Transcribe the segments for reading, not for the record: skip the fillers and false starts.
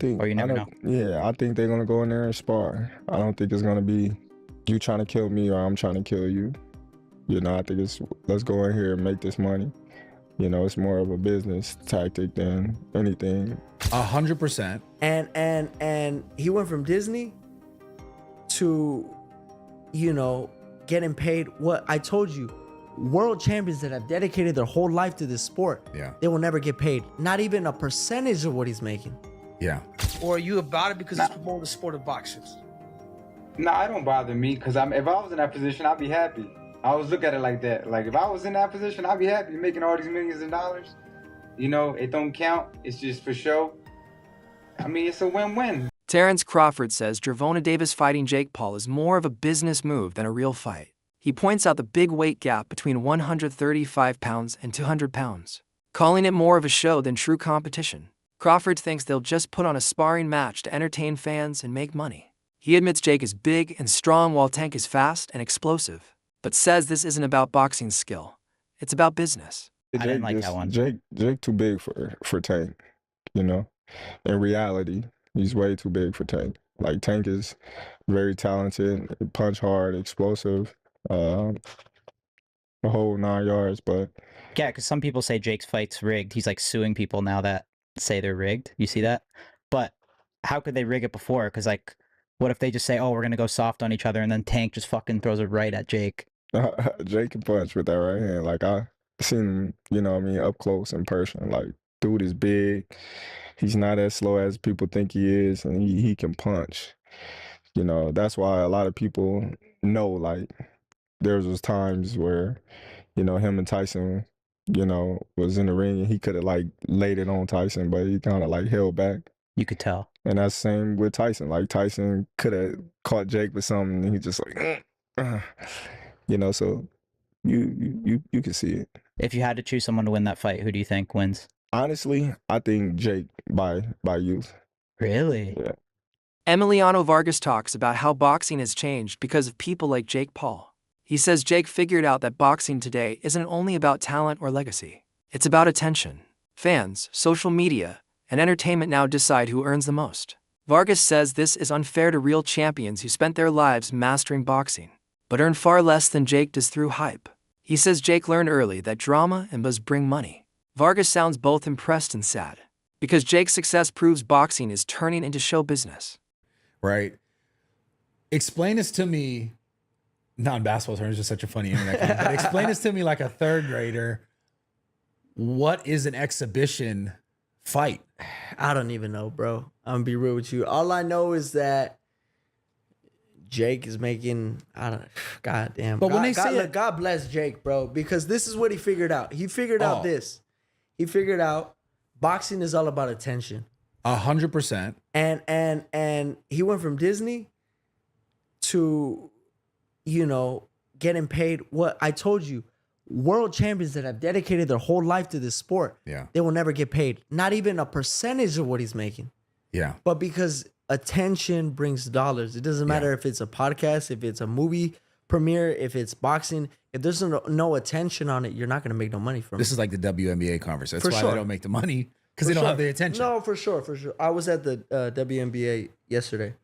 think, or you never know. Yeah, I think they're gonna go in there and spar. I don't think it's gonna be you trying to kill me or I'm trying to kill you. You know, I think it's let's go in here and make this money. You know, it's more of a business tactic than anything. 100%. And he went from Disney to, you know, getting paid what I told you. World champions that have dedicated their whole life to this sport, they will never get paid. Not even a percentage of what he's making. Yeah. Or are you about it because it's promoting the sport of boxing? Nah, it don't bother me because if I was in that position, I'd be happy. I always look at it like that. Like, if I was in that position, I'd be happy making all these millions of dollars. You know, it don't count. It's just for show. I mean, it's a win-win. Terence Crawford says Gervonta Davis fighting Jake Paul is more of a business move than a real fight. He points out the big weight gap between 135 pounds and 200 pounds, calling it more of a show than true competition. Crawford thinks they'll just put on a sparring match to entertain fans and make money. He admits Jake is big and strong while Tank is fast and explosive, but says this isn't about boxing skill. It's about business. I didn't like that one. Jake too big for Tank, you know? In reality, he's way too big for Tank. Like, Tank is very talented, punch hard, explosive, the whole 9 yards, but... Yeah, because some people say Jake's fight's rigged. He's, like, suing people now that say they're rigged. You see that? But how could they rig it before? Because, like, what if they just say, oh, we're going to go soft on each other, and then Tank just fucking throws it right at Jake? Jake can punch with that right hand. Like, I seen him, you know what I mean, up close in person. Like, dude is big. He's not as slow as people think he is, and he can punch. You know, that's why a lot of people know, like, there was times where, you know, him and Tyson, you know, was in the ring, and he could have, like, laid it on Tyson, but he kind of, like, held back. You could tell. And that's the same with Tyson. Like, Tyson could have caught Jake with something, and he just like, you know, so you can see it. If you had to choose someone to win that fight, who do you think wins? Honestly, I think Jake by youth. Really? Yeah. Emiliano Vargas talks about how boxing has changed because of people like Jake Paul. He says Jake figured out that boxing today isn't only about talent or legacy. It's about attention. Fans, social media, and entertainment now decide who earns the most. Vargas says this is unfair to real champions who spent their lives mastering boxing, but earn far less than Jake does through hype. He says Jake learned early that drama and buzz bring money. Vargas sounds both impressed and sad, because Jake's success proves boxing is turning into show business. Right. Explain this to me, not in basketball terms, just such a funny internet comment, but explain this to me like a third grader. What is an exhibition fight? I don't even know, bro. I'm gonna be real with you. All I know is that Jake is making, I don't, goddamn. But when they say look, God bless Jake, bro, because this is what he figured out. He figured out this. He figured out boxing is all about attention. 100%. And he went from Disney to, you know, getting paid what I told you. World champions that have dedicated their whole life to this sport, they will never get paid. Not even a percentage of what he's making. Yeah. But because attention brings dollars. It doesn't matter if it's a podcast, if it's a movie premiere, if it's boxing. If there's no attention on it, you're not going to make no money from it. This is like the WNBA conference. That's why they don't make the money, because they don't have the attention. No, for sure. I was at the WNBA yesterday.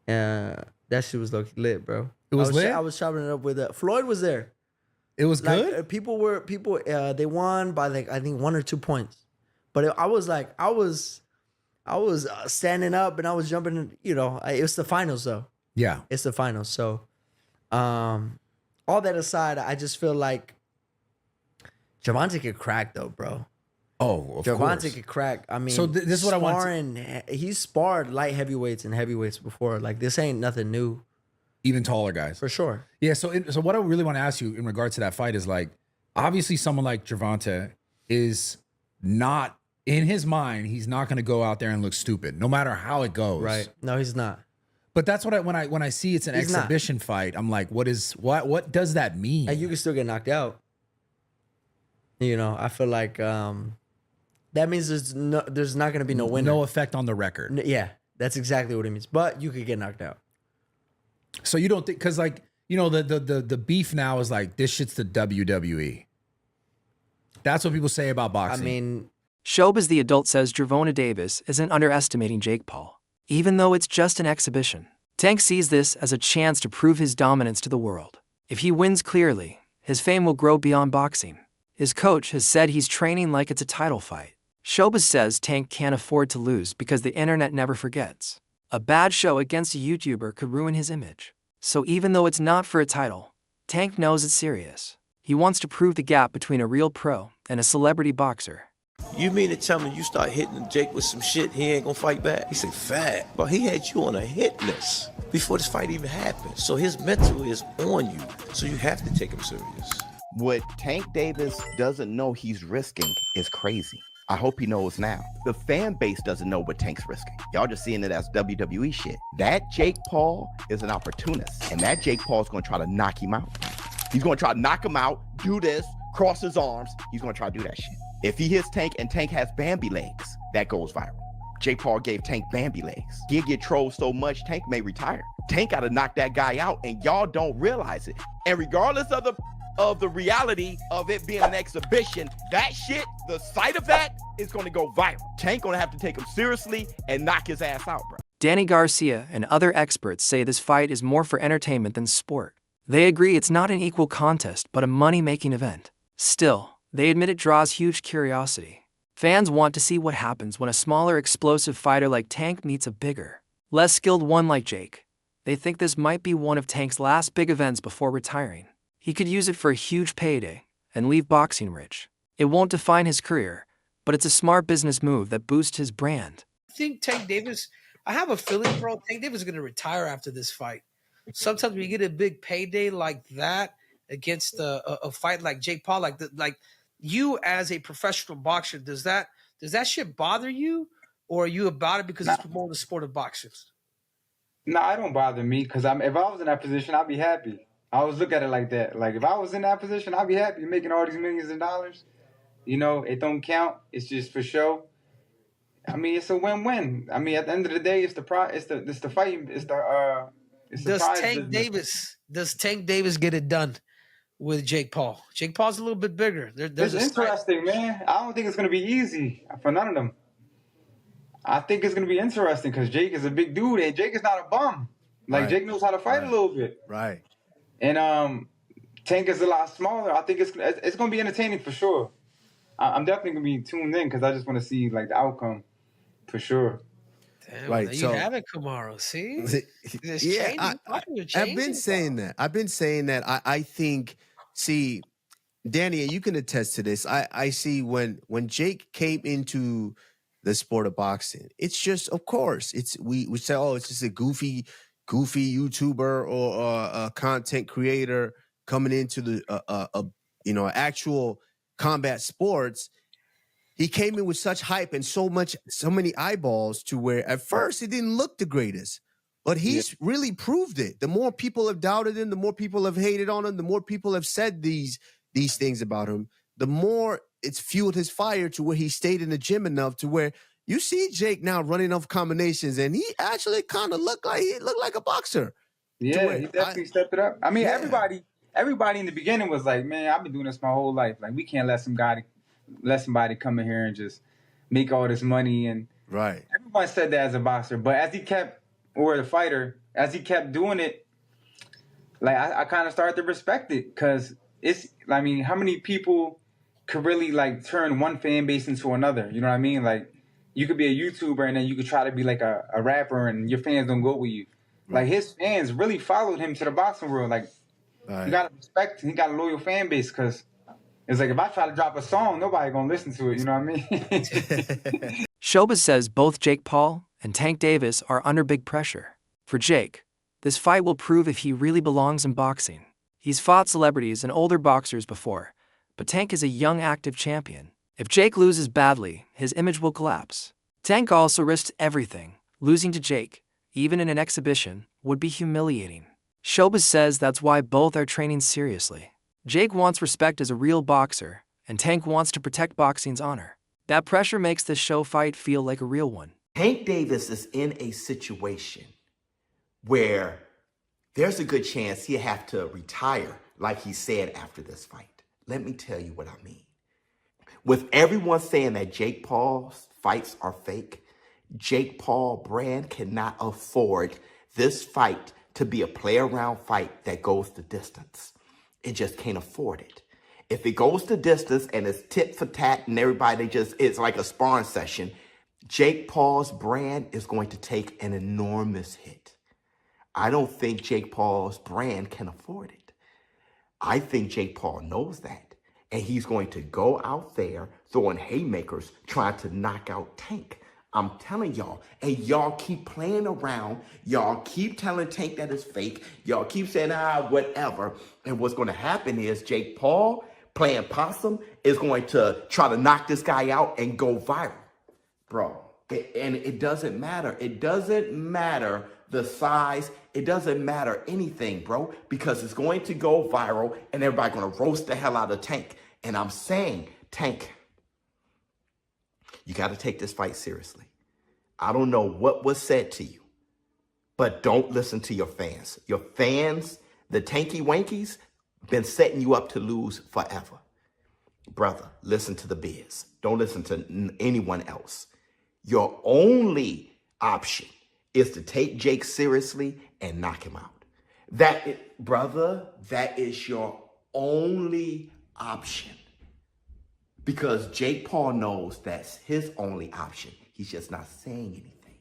That shit was lit, bro. It was lit? I was chopping it up with Floyd was there. It was good? Like, people they won by like I think 1 or 2 points. But I was standing up and I was jumping, you know, it's the finals though. Yeah. It's the finals. So all that aside, I just feel like Gervonta could crack though, bro. Oh, of course. Gervonta could crack. I mean, so this is what I want to... He's sparred light heavyweights and heavyweights before. Like, this ain't nothing new. Even taller guys. For sure. Yeah, so what I really want to ask you in regards to that fight is, like, obviously someone like Gervonta is not, in his mind, he's not going to go out there and look stupid, no matter how it goes. Right. No, he's not. But that's what when I see it's an exhibition fight, I'm like, what does that mean? And you can still get knocked out. You know, I feel like that means there's not going to be no winner. No effect on the record. Yeah, that's exactly what it means. But you could get knocked out. So you don't think, because, like, you know, the beef now is like, this shit's the WWE. That's what people say about boxing. I mean, Shobaz the adult says Gervonta Davis isn't underestimating Jake Paul, even though it's just an exhibition. Tank sees this as a chance to prove his dominance to the world. If he wins clearly, his fame will grow beyond boxing. His coach has said he's training like it's a title fight. Shobaz says Tank can't afford to lose because the internet never forgets. A bad show against a YouTuber could ruin his image. So even though it's not for a title, Tank knows it's serious. He wants to prove the gap between a real pro and a celebrity boxer. You mean to tell me you start hitting Jake with some shit, he ain't gonna fight back? He said, fat. But he had you on a hit list before this fight even happened. So his mental is on you. So you have to take him serious. What Tank Davis doesn't know he's risking is crazy. I hope he knows now. The fan base doesn't know what Tank's risking. Y'all just seeing it as WWE shit. That Jake Paul is an opportunist, and that Jake Paul is gonna try to knock him out. He's gonna try to knock him out, do this, cross his arms. He's gonna try to do that shit. If he hits Tank and Tank has Bambi legs, that goes viral. Jake Paul gave Tank Bambi legs. He'll get trolled so much, Tank may retire. Tank gotta knock that guy out, and y'all don't realize it. And regardless of the reality of it being an exhibition, that shit, the sight of that is gonna go viral. Tank gonna have to take him seriously and knock his ass out, bro. Danny Garcia and other experts say this fight is more for entertainment than sport. They agree it's not an equal contest, but a money-making event. Still, they admit it draws huge curiosity. Fans want to see what happens when a smaller, explosive fighter like Tank meets a bigger, less skilled one like Jake. They think this might be one of Tank's last big events before retiring. He could use it for a huge payday and leave boxing rich. It won't define his career, but it's a smart business move that boosts his brand. I think Tank Davis, I have a feeling, bro, Tank Davis is going to retire after this fight. Sometimes when you get a big payday like that against a fight like Jake Paul, like you as a professional boxer, does that shit bother you, or are you about it because it's promoting the sport of boxing? No, it don't bother me because if I was in that position, I'd be happy. I always look at it like that. Like if I was in that position, I'd be happy making all these millions of dollars. You know, it don't count. It's just for show. I mean, it's a win-win. I mean, at the end of the day, it's the fight. It's the Does Tank Davis get it done with Jake Paul? Jake Paul's a little bit bigger. There's it's interesting, man. I don't think it's gonna be easy for none of them. I think it's gonna be interesting because Jake is a big dude and Jake is not a bum. Like Right. Jake knows how to fight a little bit. Right. And Tank is a lot smaller. I think it's gonna be entertaining for sure. I'm definitely gonna be tuned in because I just want to see like the outcome for sure. Damn, Right, there you so- have it, Kamaru. See, It's Yeah, changing. I've been saying that. I think, see, Danny, you can attest to this. I see when Jake came into the sport of boxing, it's just, of course, we say, oh, it's just a goofy YouTuber or a content creator coming into the actual combat sports. He came in with such hype and so many eyeballs to where at first it didn't look the greatest, but he's really proved it. The more people have doubted him, the more people have hated on him, the more people have said these things about him, the more it's fueled his fire to where he stayed in the gym enough to where you see Jake now running off combinations and he actually kind of looked like a boxer. Yeah, he definitely stepped it up. I mean, everybody in the beginning was like, man, I've been doing this my whole life. Like, we can't let somebody come in here and just make all this money. And Right. everyone said that as a boxer. But as he kept doing it, like, I kind of started to respect it because how many people could really, like, turn one fan base into another? You know what I mean? Like, you could be a YouTuber and then you could try to be like a rapper and your fans don't go with you. Right. Like, his fans really followed him to the boxing world. Like, you got to respect, he got a loyal fan base because it's like if I try to drop a song, nobody going to listen to it. You know what I mean? Shobaz says both Jake Paul and Tank Davis are under big pressure. For Jake, this fight will prove if he really belongs in boxing. He's fought celebrities and older boxers before, but Tank is a young, active champion. If Jake loses badly, his image will collapse. Tank also risks everything. Losing to Jake, even in an exhibition, would be humiliating. Shobaz says that's why both are training seriously. Jake wants respect as a real boxer, and Tank wants to protect boxing's honor. That pressure makes this show fight feel like a real one. Tank Davis is in a situation where there's a good chance he'll have to retire, like he said after this fight. Let me tell you what I mean. With everyone saying that Jake Paul's fights are fake, Jake Paul brand cannot afford this fight to be a play around fight that goes the distance. It just can't afford it. If it goes the distance and it's tit for tat and everybody it's like a sparring session, Jake Paul's brand is going to take an enormous hit. I don't think Jake Paul's brand can afford it. I think Jake Paul knows that. And he's going to go out there throwing haymakers, trying to knock out Tank. I'm telling y'all. And y'all keep playing around. Y'all keep telling Tank that it's fake. Y'all keep saying, whatever. And what's going to happen is Jake Paul, playing possum, is going to try to knock this guy out and go viral. Bro, and it doesn't matter. It doesn't matter the size. It doesn't matter anything, bro, because it's going to go viral and everybody's going to roast the hell out of Tank. And I'm saying, Tank, you got to take this fight seriously. I don't know what was said to you, but don't listen to your fans. Your fans, the Tanky Wankies, been setting you up to lose forever. Brother, listen to the biz. Don't listen to anyone else. Your only option is to take Jake seriously and knock him out. Brother, that is your only option. Because Jake Paul knows that's his only option. He's just not saying anything.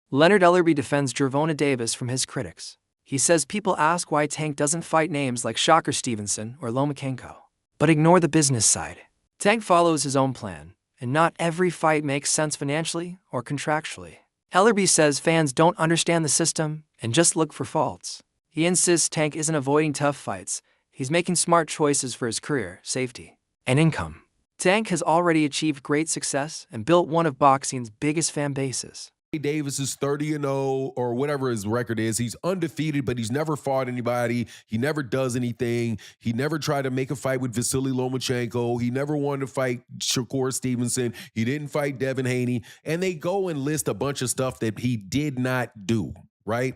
Leonard Ellerbe defends Gervonta Davis from his critics. He says people ask why Tank doesn't fight names like Shocker Stevenson or Lomachenko, but ignore the business side. Tank follows his own plan, and not every fight makes sense financially or contractually. Ellerbe says fans don't understand the system and just look for faults. He insists Tank isn't avoiding tough fights. He's making smart choices for his career, safety, and income. Tank has already achieved great success and built one of boxing's biggest fan bases. Davis is 30-0 or whatever his record is. He's undefeated, but he's never fought anybody. He never does anything. He never tried to make a fight with Vasily Lomachenko. He never wanted to fight Shakur Stevenson. He didn't fight Devin Haney. And they go and list a bunch of stuff that he did not do, right?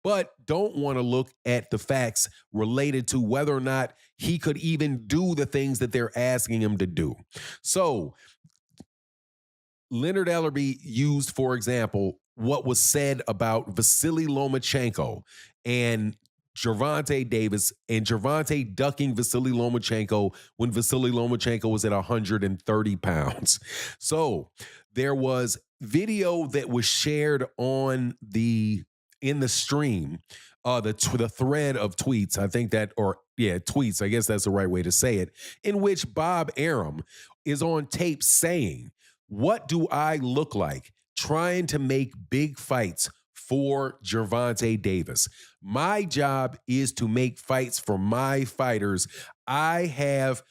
But don't want to look at the facts related to whether or not he could even do the things that they're asking him to do. So Leonard Ellerbe used, for example, what was said about Vasily Lomachenko and Gervonta Davis, and Gervonta ducking Vasily Lomachenko when Vasily Lomachenko was at 130 pounds. So there was video that was shared in the stream, the thread of tweets, I think that, tweets, I guess that's the right way to say it, in which Bob Arum is on tape saying, "What do I look like trying to make big fights for Gervonta Davis? My job is to make fights for my fighters. I have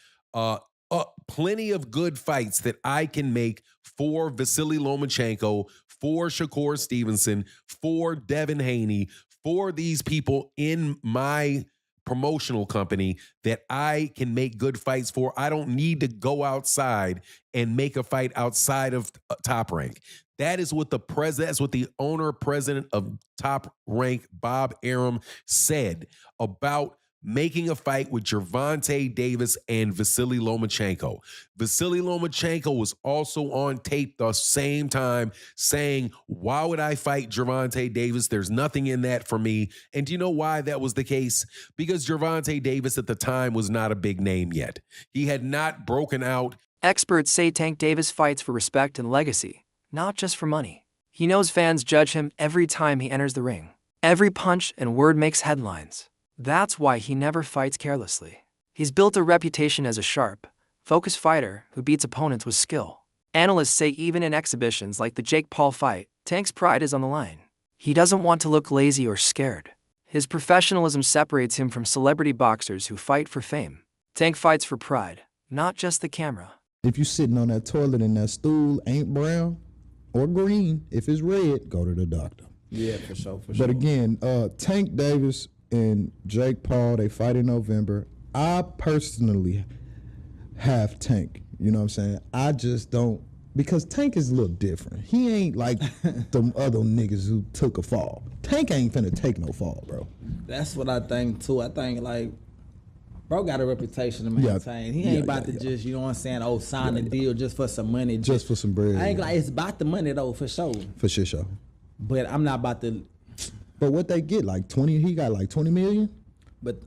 plenty of good fights that I can make for Vasily Lomachenko, for Shakur Stevenson, for Devin Haney, for these people in my promotional company that I can make good fights for. I don't need to go outside and make a fight outside of Top Rank." That is what that's what the owner president of Top Rank, Bob Arum, said about making a fight with Gervonta Davis and Vasily Lomachenko. Vasily Lomachenko was also on tape the same time saying, "Why would I fight Gervonta Davis? There's nothing in that for me." And do you know why that was the case? Because Gervonta Davis at the time was not a big name yet. He had not broken out. Experts say Tank Davis fights for respect and legacy, not just for money. He knows fans judge him every time he enters the ring. Every punch and word makes headlines. That's why he never fights carelessly. He's built a reputation as a sharp, focused fighter who beats opponents with skill. Analysts say even in exhibitions like the Jake Paul fight, Tank's pride is on the line. He doesn't want to look lazy or scared. His professionalism separates him from celebrity boxers who fight for fame. Tank fights for pride, not just the camera. If you're sitting on that toilet and that stool ain't brown or green, if it's red, go to the doctor. Yeah, for sure. But again, Tank Davis and Jake Paul, they fight in November. I personally have Tank. You know what I'm saying? I just don't, because Tank is a little different. He ain't like them other niggas who took a fall. Tank ain't finna take no fall, bro. That's what I think too. I think like Bro got a reputation to maintain. He ain't about to just, you know what I'm saying, sign a deal just for some money. Just for some bread. I ain't like it's about the money though, for sure. For sure. But I'm not about to. But what they get, like 20, he got like 20 million? But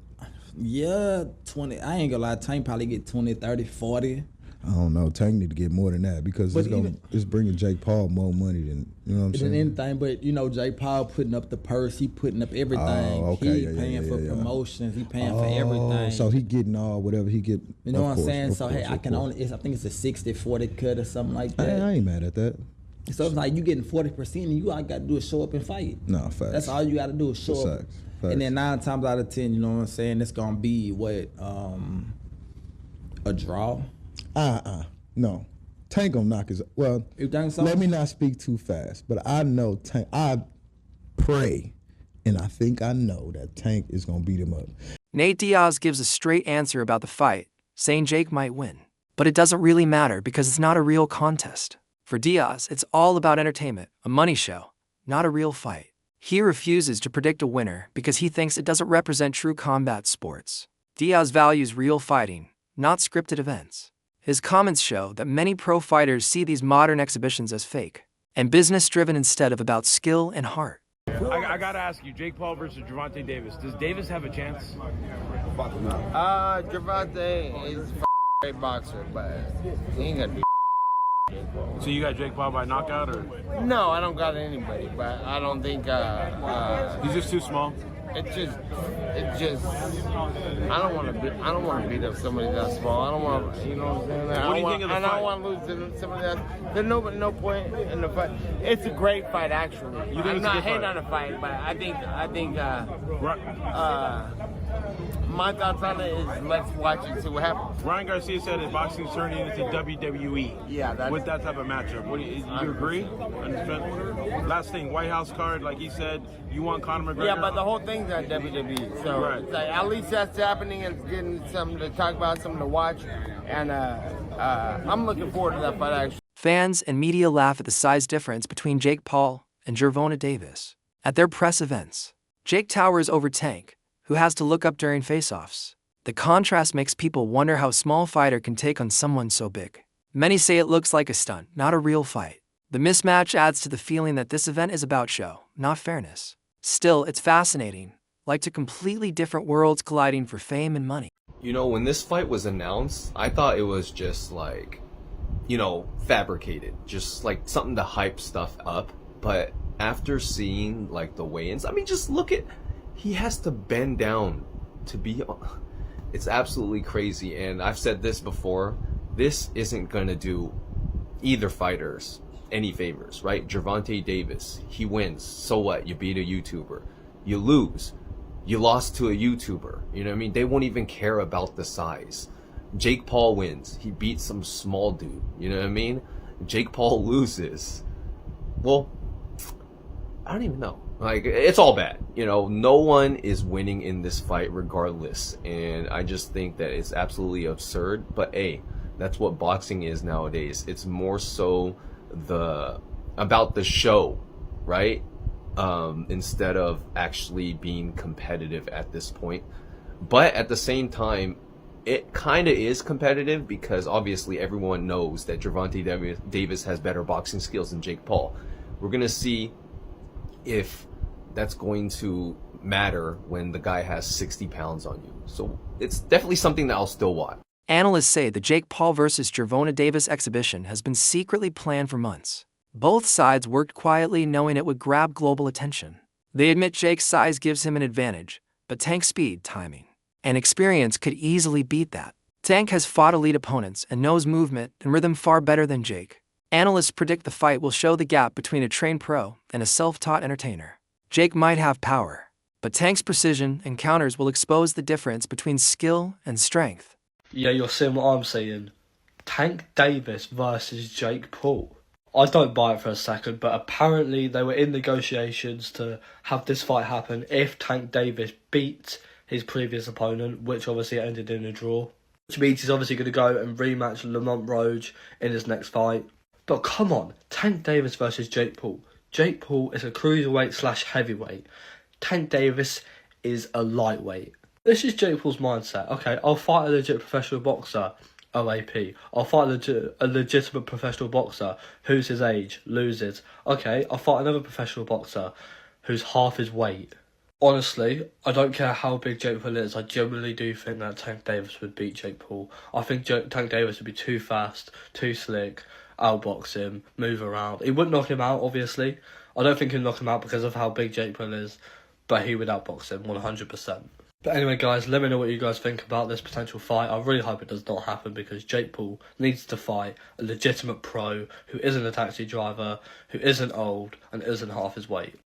yeah, 20. I ain't gonna lie, Tank probably get 20, 30, 40. I don't know. Tank need to get more than that because it's bringing Jake Paul more money than, you know what I'm saying? Than anything, but you know, Jake Paul putting up the purse, he putting up everything. Oh, okay. He paying for promotions, he paying for everything. So he getting all whatever he get. You know what I'm saying? So hey, I can only, I think it's a 60-40 cut or something like that. I ain't mad at that. So it's like you getting 40% and you all gotta do is show up and fight. No, facts. That's all you gotta do is show up. Facts. And then 9 times out of 10, you know what I'm saying, it's gonna be what, a draw. No. Tank gonna knock his, well, you think so? Let me not speak too fast, but I know Tank, I pray and I think I know that Tank is gonna beat him up. Nate Diaz gives a straight answer about the fight, saying Jake might win. But it doesn't really matter because it's not a real contest. For Diaz, it's all about entertainment, a money show, not a real fight. He refuses to predict a winner because he thinks it doesn't represent true combat sports. Diaz values real fighting, not scripted events. His comments show that many pro fighters see these modern exhibitions as fake and business-driven instead of about skill and heart. I gotta ask you, Jake Paul versus Gervonta Davis. Does Davis have a chance? Gervonta is a great boxer, but he ain't gonna be Jake Paul. So you got Jake Paul by knockout, or? No, I don't got anybody, but I don't think he's just too small. It just I don't want to beat up somebody that small. I don't want to, you know what I'm saying? What do you think of the fight? I don't want to lose to somebody that. There's no point in the fight. It's a great fight, actually. You think I'm it's not a good hating fight? on the fight, but I think my thoughts on it is let's watch it, see what happens. Ryan Garcia said that boxing's turning into WWE. Yeah, with that type of matchup. What do you agree? Last thing, White House card, like he said, you want Conor McGregor? Yeah, but the whole thing's on WWE, so right. It's like, at least that's happening and it's getting something to talk about, something to watch, and I'm looking forward to that fight actually. Fans and media laugh at the size difference between Jake Paul and Gervonta Davis. At their press events, Jake towers over Tank, who has to look up during face-offs. The contrast makes people wonder how a small fighter can take on someone so big. Many say it looks like a stunt, not a real fight. The mismatch adds to the feeling that this event is about show, not fairness. Still, it's fascinating, like two completely different worlds colliding for fame and money. You know, when this fight was announced, I thought it was just like, you know, fabricated, just like something to hype stuff up. But after seeing like the weigh-ins, I mean, just look at, he has to bend down to be, it's absolutely crazy. And I've said this before, this isn't gonna do either fighters any favors, right? Gervonta Davis, he wins, so what? You beat a YouTuber. You lose, you lost to a YouTuber. You know what I mean? They won't even care about the size. Jake Paul wins, he beats some small dude. You know what I mean? Jake Paul loses, well, I don't even know. Like, it's all bad. You know, no one is winning in this fight regardless. And I just think that it's absolutely absurd. But hey, that's what boxing is nowadays. It's more so about the show, right? Instead of actually being competitive at this point. But at the same time, it kind of is competitive because obviously everyone knows that Gervonta Davis has better boxing skills than Jake Paul. We're going to see if that's going to matter when the guy has 60 pounds on you. So it's definitely something that I'll still watch. Analysts say the Jake Paul versus Gervonta Davis exhibition has been secretly planned for months. Both sides worked quietly knowing it would grab global attention. They admit Jake's size gives him an advantage, but Tank's speed, timing, and experience could easily beat that. Tank has fought elite opponents and knows movement and rhythm far better than Jake. Analysts predict the fight will show the gap between a trained pro and a self-taught entertainer. Jake might have power, but Tank's precision and counters will expose the difference between skill and strength. Yeah, you're seeing what I'm seeing. Tank Davis versus Jake Paul. I don't buy it for a second, but apparently they were in negotiations to have this fight happen if Tank Davis beat his previous opponent, which obviously ended in a draw. Which means he's obviously going to go and rematch Lamont Roach in his next fight. But come on, Tank Davis versus Jake Paul. Jake Paul is a cruiserweight / heavyweight. Tank Davis is a lightweight. This is Jake Paul's mindset. Okay, I'll fight a legit professional boxer, OAP. I'll fight a legitimate professional boxer who's his age, loses. Okay, I'll fight another professional boxer who's half his weight. Honestly, I don't care how big Jake Paul is, I genuinely do think that Tank Davis would beat Jake Paul. I think Tank Davis would be too fast, too slick, outbox him, move around. He wouldn't knock him out, obviously. I don't think he'd knock him out because of how big Jake Paul is, but he would outbox him 100%. But anyway, guys, let me know what you guys think about this potential fight. I really hope it does not happen because Jake Paul needs to fight a legitimate pro who isn't a taxi driver, who isn't old, and isn't half his weight.